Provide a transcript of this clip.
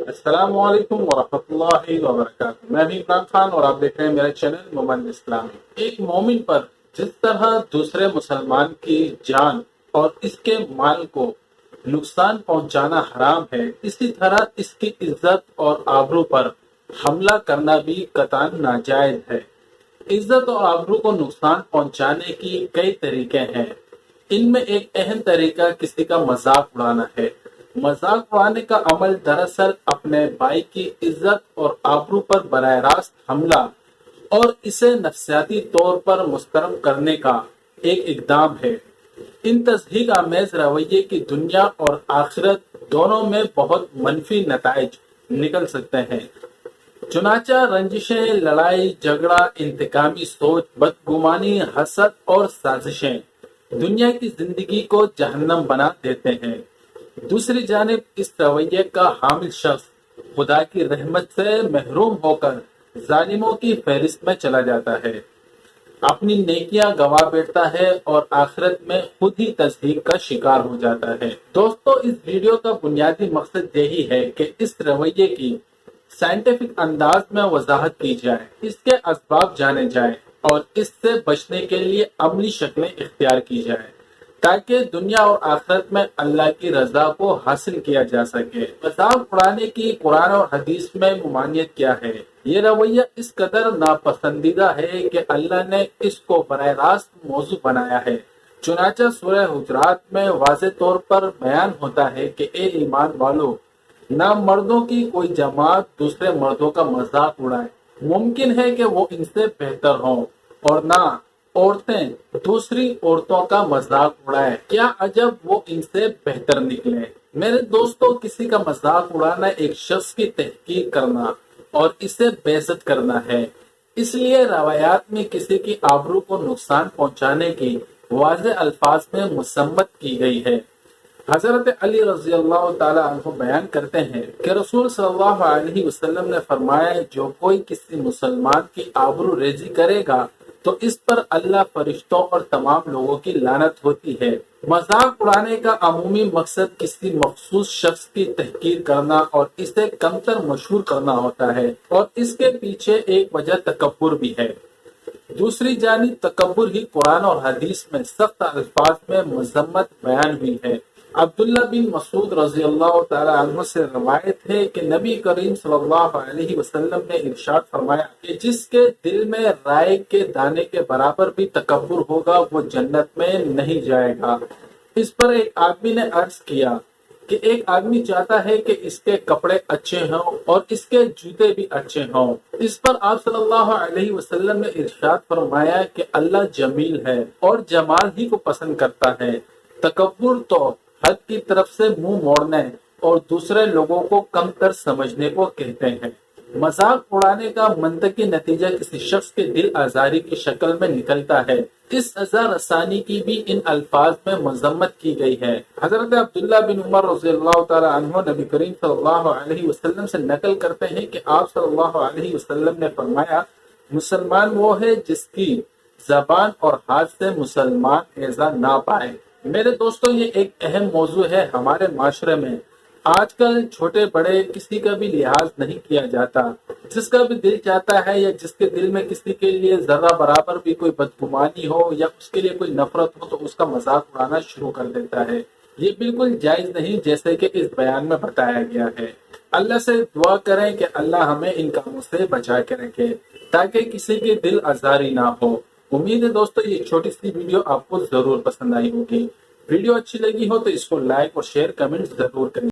السلام علیکم ورحمۃ اللہ وبرکاتہ۔ میں بھی عمران خان اور آپ دیکھ رہے ہیں میرا چینل مومن اسلامی۔ ایک مومن پر جس طرح دوسرے مسلمان کی جان اور اس کے مال کو نقصان پہنچانا حرام ہے، اسی طرح اس کی عزت اور آبرو پر حملہ کرنا بھی قطعاً ناجائز ہے۔ عزت اور آبرو کو نقصان پہنچانے کی کئی طریقے ہیں۔ ان میں ایک اہم طریقہ کسی کا مذاق اڑانا ہے۔ مذاق اڑانے کا عمل دراصل اپنے بھائی کی عزت اور آبرو پر براہ راست حملہ اور اسے نفسیاتی طور پر مسترب کرنے کا ایک اقدام ہے۔ ان تضحیک آمیز رویے کی دنیا اور آخرت دونوں میں بہت منفی نتائج نکل سکتے ہیں۔ چنانچہ رنجشیں، لڑائی جھگڑا، انتقامی سوچ، بدگمانی، حسد اور سازشیں دنیا کی زندگی کو جہنم بنا دیتے ہیں۔ دوسری جانب اس رویے کا حامل شخص خدا کی رحمت سے محروم ہو کر ظالموں کی فہرست میں چلا جاتا ہے، اپنی نیکیاں گنوا بیٹھتا ہے اور آخرت میں خود ہی تضحیک کا شکار ہو جاتا ہے۔ دوستو، اس ویڈیو کا بنیادی مقصد یہی ہے کہ اس رویے کی سائنٹیفک انداز میں وضاحت کی جائے، اس کے اسباب جانے جائیں اور اس سے بچنے کے لیے عملی شکلیں اختیار کی جائیں تاکہ دنیا اور آخرت میں اللہ کی رضا کو حاصل کیا جا سکے۔ مذاق اڑانے کی قرآن اور حدیث میں ممانعت کیا ہے؟ یہ رویہ اس قدر ناپسندیدہ ہے کہ اللہ نے اس کو براہ راست موضوع بنایا ہے۔ چنانچہ سورہ حجرات میں واضح طور پر بیان ہوتا ہے کہ اے ایمان والو، نہ مردوں کی کوئی جماعت دوسرے مردوں کا مذاق اڑائے، ممکن ہے کہ وہ ان سے بہتر ہوں، اور نہ عورتیں دوسری عورتوں کا مذاق اڑائیں، کیا عجب وہ ان سے بہتر نکلے۔ میرے دوستو، کسی کا مذاق اڑانا ایک شخص کی تحقیر کرنا اور اسے بےعزت کرنا ہے۔ اس لیے روایات میں کسی کی آبرو کو نقصان پہنچانے کی واضح الفاظ میں مذمت کی گئی ہے۔ حضرت علی رضی اللہ تعالی عنہ بیان کرتے ہیں کہ رسول صلی اللہ علیہ وسلم نے فرمایا، جو کوئی کسی مسلمان کی آبرو ریزی کرے گا تو اس پر اللہ، فرشتوں اور تمام لوگوں کی لعنت ہوتی ہے۔ مذاق اڑانے کا عمومی مقصد کسی مخصوص شخص کی تحقیر کرنا اور اسے کمتر مشہور کرنا ہوتا ہے، اور اس کے پیچھے ایک وجہ تکبر بھی ہے۔ دوسری جانب تکبر ہی قرآن اور حدیث میں سخت الفاظ میں مذمت بیان ہوئی ہے۔ عبداللہ بن مسعود رضی اللہ تعالی عنہ سے روایت ہے کہ نبی کریم صلی اللہ علیہ وسلم نے ارشاد فرمایا کہ جس کے دل میں رائے کے دانے کے برابر بھی تکبر ہوگا وہ جنت میں نہیں جائے گا۔ اس پر ایک آدمی نے عرض کیا کہ ایک آدمی چاہتا ہے کہ اس کے کپڑے اچھے ہوں اور اس کے جوتے بھی اچھے ہوں۔ اس پر آپ صلی اللہ علیہ وسلم نے ارشاد فرمایا کہ اللہ جمیل ہے اور جمال ہی کو پسند کرتا ہے۔ تکبر تو حد کی طرف سے منہ موڑنے اور دوسرے لوگوں کو کم تر سمجھنے کو کہتے ہیں۔ مذاق اڑانے کا منطقی نتیجہ کسی شخص کے دل آزاری کی شکل میں نکلتا ہے۔ اس ازا رسانی کی بھی ان الفاظ میں مذمت کی گئی ہے۔ حضرت عبداللہ بن عمر رضی اللہ تعالی عنہ نبی کریم صلی اللہ علیہ وسلم سے نقل کرتے ہیں کہ آپ صلی اللہ علیہ وسلم نے فرمایا، مسلمان وہ ہے جس کی زبان اور ہاتھ سے مسلمان ایذا نہ پائے۔ میرے دوستو، یہ ایک اہم موضوع ہے ہمارے معاشرے میں۔ آج کل چھوٹے بڑے کسی کا بھی لحاظ نہیں کیا جاتا۔ جس کا بھی دل چاہتا ہے یا جس کے دل میں کسی کے لیے ذرہ برابر بھی کوئی بدگمانی ہو یا اس کے لیے کوئی نفرت ہو تو اس کا مذاق اڑانا شروع کر دیتا ہے۔ یہ بالکل جائز نہیں، جیسے کہ اس بیان میں بتایا گیا ہے۔ اللہ سے دعا کریں کہ اللہ ہمیں ان کاموں سے بچا کے رکھے تاکہ کسی کے دل آزاری نہ ہو۔ امید ہے دوستو یہ چھوٹی سی ویڈیو آپ کو ضرور پسند آئی ہوگی۔ ویڈیو اچھی لگی ہو تو اس کو لائک اور شیئر کمنٹ ضرور کریں۔